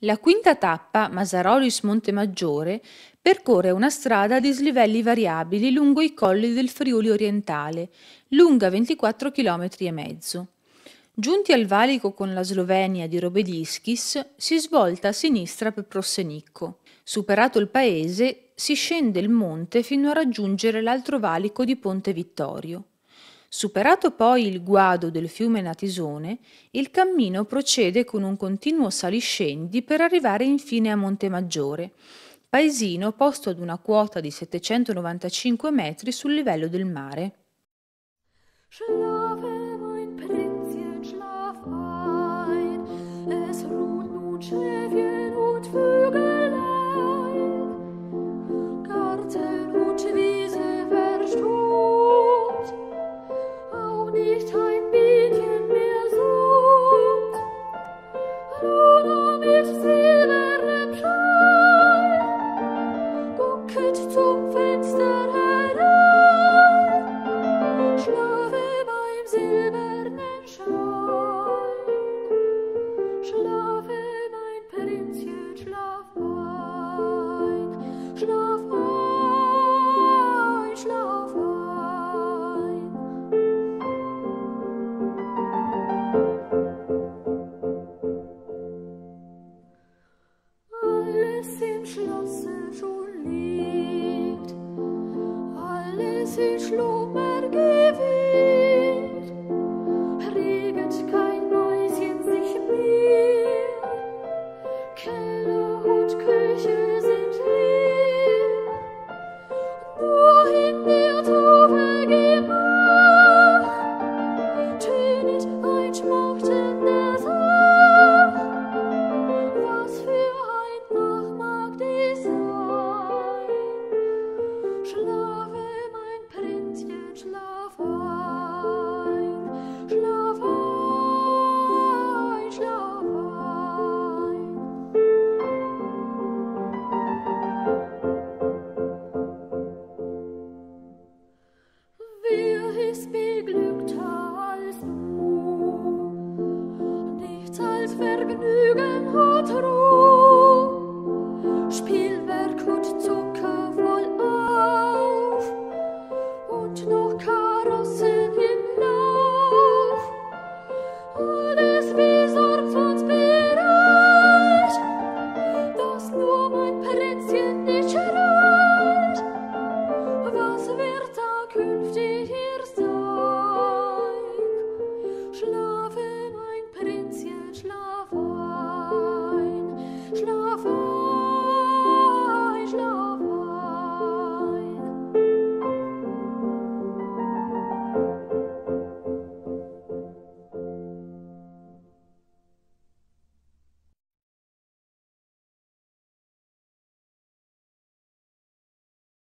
La quinta tappa, Masarolis-Montemaggiore, percorre una strada a dislivelli variabili lungo i colli del Friuli orientale, lunga 24 km e mezzo. Giunti al valico con la Slovenia di Robediskis, si svolta a sinistra per Prossenicco. Superato il paese, si scende il monte fino a raggiungere l'altro valico di Ponte Vittorio. Superato poi il guado del fiume Natisone, il cammino procede con un continuo saliscendi per arrivare infine a Montemaggiore, paesino posto ad una quota di 795 metri sul livello del mare. Schlafe, mein Prinzchen, schlaf ein, es ruht nun Schäfchen und Vögelein, Garten und Wiese verstobt, auch nicht ein Bienchen mehr sucht, Luna mit silbernem Schein, gucket zum Fenster herein, schlafe beim silbernen Schein, schlafe mein Prinzchen, schlaf ein, schlaf ein, schlaf ein. Alles im Schlosse schon liegt, alles in Schlummer gewiegt, reget kein Mäuschen sich mehr,